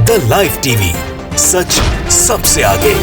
The live TV, सच सबसे आगे।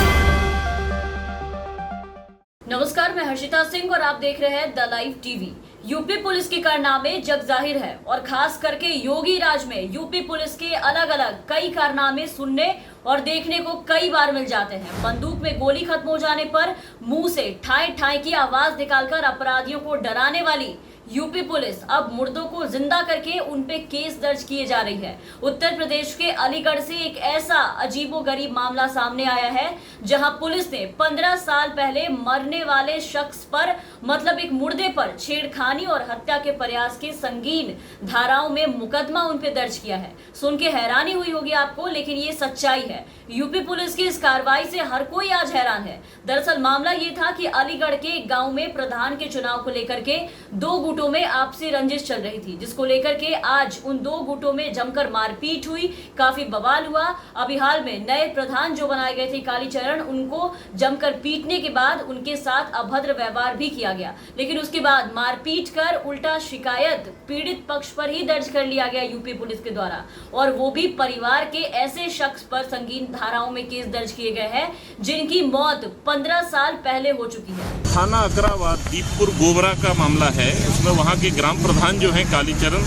नमस्कार, मैं हर्षिता सिंह और आप देख रहे हैं the live TV. UP police के कारनामे जग जाहिर है और खास करके योगी राज में यूपी पुलिस के अलग अलग कई कारनामे सुनने और देखने को कई बार मिल जाते हैं। बंदूक में गोली खत्म हो जाने पर मुंह से ठाई ठाई की आवाज निकालकर अपराधियों को डराने वाली यूपी पुलिस अब मुर्दों को जिंदा करके उन पे केस दर्ज किए जा रही है। उत्तर प्रदेश के अलीगढ़ से एक ऐसा अजीबोगरीब मामला सामने आया है जहां पुलिस ने 15 साल पहले मरने वाले शख्स पर मतलब एक मुर्दे पर छेड़खानी और हत्या के प्रयास के संगीन धाराओं में मुकदमा उन पे दर्ज किया है। सुन के हैरानी हुई होगी आपको, लेकिन ये सच्चाई है। यूपी पुलिस की इस कार्रवाई से हर कोई आज हैरान है। दरअसल मामला ये था कि अलीगढ़ के एक गांव में प्रधान के चुनाव को लेकर के दो गुटों में आपसी रंजिश चल रही थी, जिसको लेकर के आज उन दो गुटों में जमकर मारपीट हुई, काफी बवाल हुआ। अभी हाल में नए प्रधान जो बनाए गए थे कालीचरण, उनको जमकर पीटने के बाद उनके साथ अभद्र व्यवहार भी किया गया, लेकिन उसके बाद मारपीट कर उल्टा शिकायत पीड़ित पक्ष पर ही दर्ज कर लिया गया यूपी पुलिस के द्वारा, और वो भी परिवार के ऐसे शख्स पर संगीन धाराओं में केस दर्ज किए गए हैं जिनकी मौत 15 साल पहले हो चुकी है। थाना अकराबाद दीपपुर गोबरा का मामला है। उसमें वहाँ के ग्राम प्रधान जो हैं कालीचरण,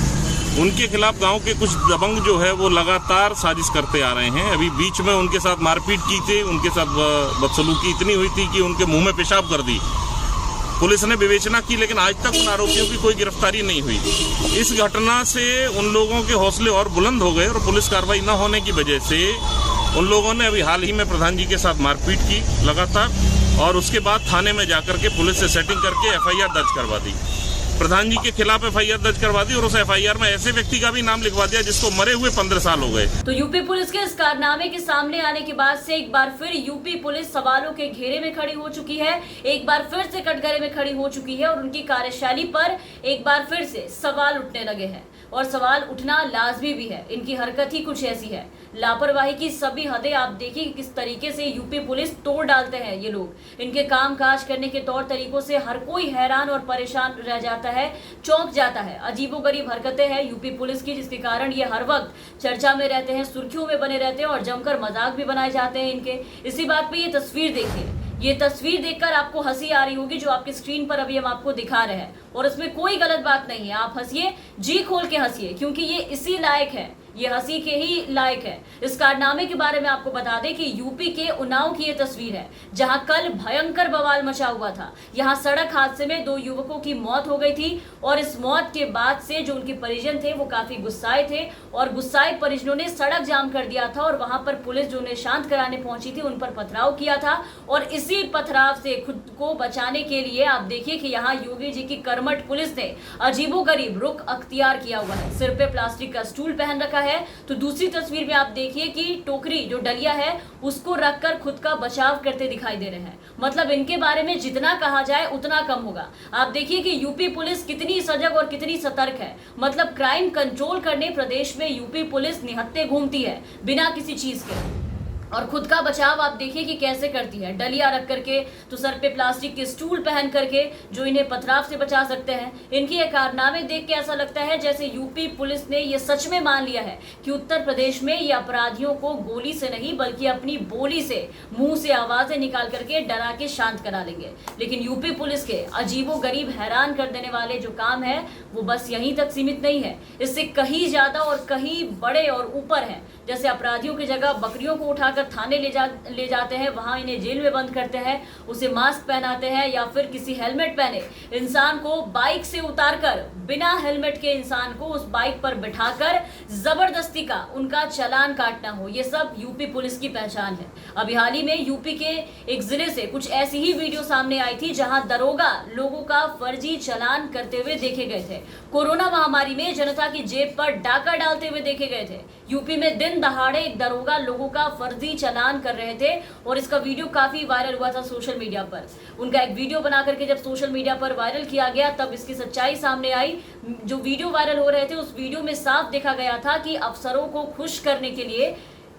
उनके खिलाफ गांव के कुछ दबंग जो है वो लगातार साजिश करते आ रहे हैं। अभी बीच में उनके साथ मारपीट की थी, उनके साथ बदसलूकी इतनी हुई थी कि उनके मुंह में पेशाब कर दी। पुलिस ने विवेचना की, लेकिन आज तक उन आरोपियों की कोई गिरफ्तारी नहीं हुई। इस घटना से उन लोगों के हौसले और बुलंद हो गए और पुलिस कार्रवाई न होने की वजह से उन लोगों ने अभी हाल ही में प्रधान जी के साथ मारपीट की लगातार, और उसके बाद थाने में जाकर के पुलिस से सेटिंग करके एफआईआर दर्ज करवा दी। प्रधान जी के खिलाफ एफआईआर दर्ज करवा दी और उस एफआईआर में ऐसे व्यक्ति का भी नाम लिखवा दिया जिसको मरे हुए 15 साल हो गए। तो यूपी पुलिस के इस कारनामे के सामने आने के बाद से एक बार फिर यूपी पुलिस सवालों के घेरे में खड़ी हो चुकी है, एक बार फिर से कटघरे में खड़ी हो चुकी है और उनकी कार्यशैली पर एक बार फिर से सवाल उठने लगे हैं, और सवाल उठना लाजमी भी है। इनकी हरकत ही कुछ ऐसी है, लापरवाही की सभी हदें आप देखिए किस तरीके से यूपी पुलिस तोड़ डालते हैं ये लोग। इनके काम काज करने के तौर तरीकों से हर कोई हैरान और परेशान रह जाता है, चौंक जाता है। अजीबोगरीब हरकतें हैं यूपी पुलिस की, जिसके कारण ये हर वक्त चर्चा में रहते हैं, सुर्खियों में बने रहते हैं और जमकर मजाक भी बनाए जाते हैं इनके। इसी बात पे ये तस्वीर देखिए, ये तस्वीर देखकर आपको हंसी आ रही होगी जो आपकी स्क्रीन पर अभी हम आपको दिखा रहे हैं, और इसमें कोई गलत बात नहीं है। आप हंसिए, जी खोल के हंसिए, क्योंकि ये इसी लायक है, ये हंसी के ही लायक है। इस कारनामे के बारे में आपको बता दें कि यूपी के उन्नाव की ये तस्वीर है, जहां कल भयंकर बवाल मचा हुआ था। यहां सड़क हादसे में 2 युवकों की मौत हो गई थी, और इस मौत के बाद से जो उनके परिजन थे वो काफी गुस्साए थे, और गुस्साए परिजनों ने सड़क जाम कर दिया था, और वहां पर पुलिस जो उन्हें शांत कराने पहुंची थी उन पर पथराव किया था। और इसी पथराव से खुद को बचाने के लिए आप देखिए कि यहाँ योगी जी की कर्मठ पुलिस ने अजीबोगरीब रुख अख्तियार किया हुआ है। सिर पे प्लास्टिक का स्टूल पहन रखा है। तो दूसरी तस्वीर में आप देखिए कि टोकरी जो डलिया है उसको रखकर खुद का बचाव करते दिखाई दे रहे हैं। मतलब इनके बारे में जितना कहा जाए उतना कम होगा। आप देखिए कि यूपी पुलिस कितनी सजग और कितनी सतर्क है। मतलब क्राइम कंट्रोल करने प्रदेश में यूपी पुलिस निहत्थे घूमती है बिना किसी चीज के, और खुद का बचाव आप देखिए कि कैसे करती है। डलिया रख करके, तो सर पे प्लास्टिक के स्टूल पहन करके जो इन्हें पथराव से बचा सकते हैं। इनके ये कारनामे देख के ऐसा लगता है जैसे यूपी पुलिस ने ये सच में मान लिया है कि उत्तर प्रदेश में ये अपराधियों को गोली से नहीं बल्कि अपनी बोली से, मुंह से आवाजें निकाल करके डरा के शांत करा लेंगे। लेकिन यूपी पुलिस के अजीबोगरीब हैरान कर देने वाले जो काम है वो बस यहीं तक सीमित नहीं है, इससे कहीं ज्यादा और कहीं बड़े और ऊपर है। जैसे अपराधियों की जगह बकरियों को उठाकर थाने ले जाते हैं, वहां इन्हें जेल में बंद करते हैं, उसे मास्क पहनाते हैं, या फिर किसी हेलमेट पहने इंसान को बाइक से उतारकर बिना हेलमेट के इंसान को उस बाइक पर बिठाकर जबरदस्ती का उनका चालान काटना हो, ये सब यूपी पुलिस की पहचान है। अभी हाल ही में यूपी के एक जिले से कुछ ऐसी ही वीडियो सामने आई थी जहां दरोगा लोगों का फर्जी चालान करते हुए देखे गए थे। कोरोना महामारी में जनता की जेब पर डाका डालते हुए देखे गए थे। यूपी में दिन दहाड़े एक दरोगा लोगों का फर्जी चालान कर रहे थे, और इसका वीडियो काफी वायरल हुआ था सोशल मीडिया पर। उनका एक वीडियो बना करके जब सोशल मीडिया पर वायरल किया गया तब इसकी सच्चाई सामने आई। जो वीडियो वायरल हो रहे थे उस वीडियो में साफ देखा गया था कि अफसरों को खुश करने के लिए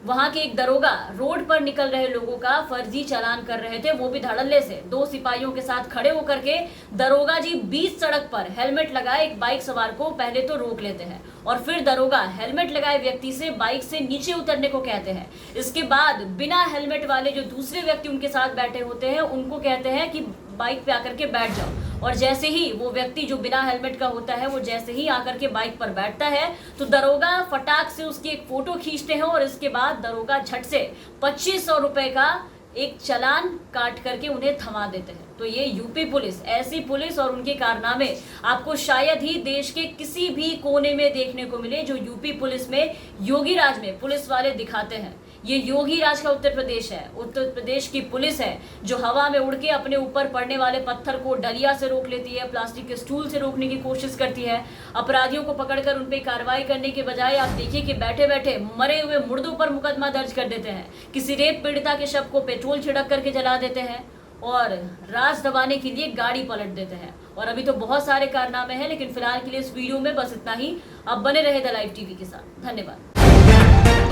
वहां के एक दरोगा रोड पर निकल रहे लोगों का फर्जी चालान कर रहे थे, वो भी धड़ल्ले से। 2 सिपाहियों के साथ खड़े होकर के दरोगा जी बीच सड़क पर हेलमेट लगाए एक बाइक सवार को पहले तो रोक लेते हैं और फिर दरोगा हेलमेट लगाए व्यक्ति से बाइक से नीचे उतरने को कहते हैं। इसके बाद बिना हेलमेट वाले जो दूसरे व्यक्ति उनके साथ बैठे होते हैं उनको कहते हैं कि बाइक पे आकर के बैठ जाओ, और जैसे ही वो व्यक्ति जो बिना हेलमेट का होता है वो जैसे ही आकर के बाइक पर बैठता है तो दरोगा फटाक से उसकी एक फोटो खींचते हैं और इसके बाद दरोगा झट से 2500 रुपए का एक चालान काट करके उन्हें थमा देते हैं। तो ये यूपी पुलिस, ऐसी पुलिस और उनके कारनामे आपको शायद ही देश के किसी भी कोने में देखने को मिले जो यूपी पुलिस में, योगी राज में पुलिस वाले दिखाते हैं। ये योगी राज का उत्तर प्रदेश है, उत्तर प्रदेश की पुलिस है जो हवा में उड़ के अपने ऊपर पड़ने वाले पत्थर को डलिया से रोक लेती है, प्लास्टिक के स्टूल से रोकने की कोशिश करती है। अपराधियों को पकड़कर उन पे कार्रवाई करने के बजाय आप देखिए कि बैठे बैठे मरे हुए मुर्दों पर मुकदमा दर्ज कर देते हैं, किसी रेप पीड़िता के शव को पेट्रोल छिड़क करके जला देते हैं और राज दबाने के लिए गाड़ी पलट देते हैं। और अभी तो बहुत सारे कारनामे हैं, लेकिन फिलहाल के लिए इस वीडियो में बस इतना ही। अब बने रहे द लाइव टीवी के साथ। धन्यवाद।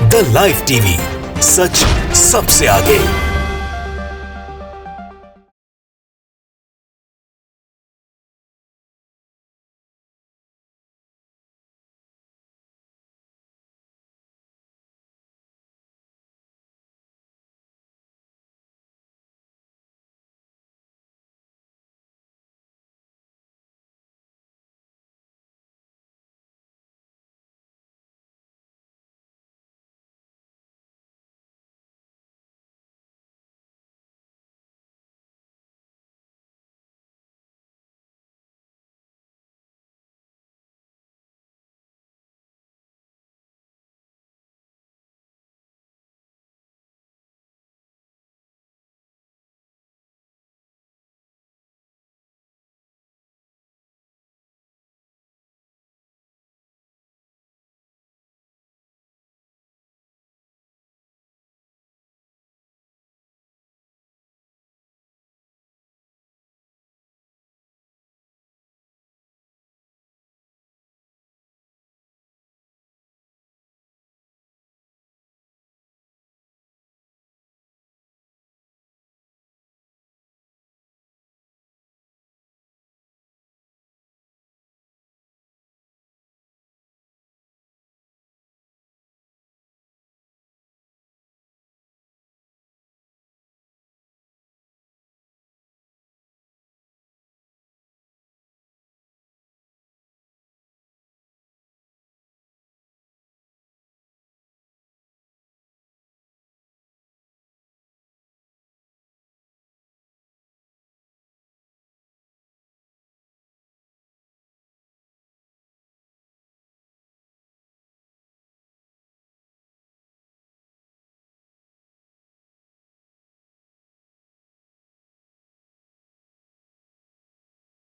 द लाइव टीवी, सच सबसे आगे।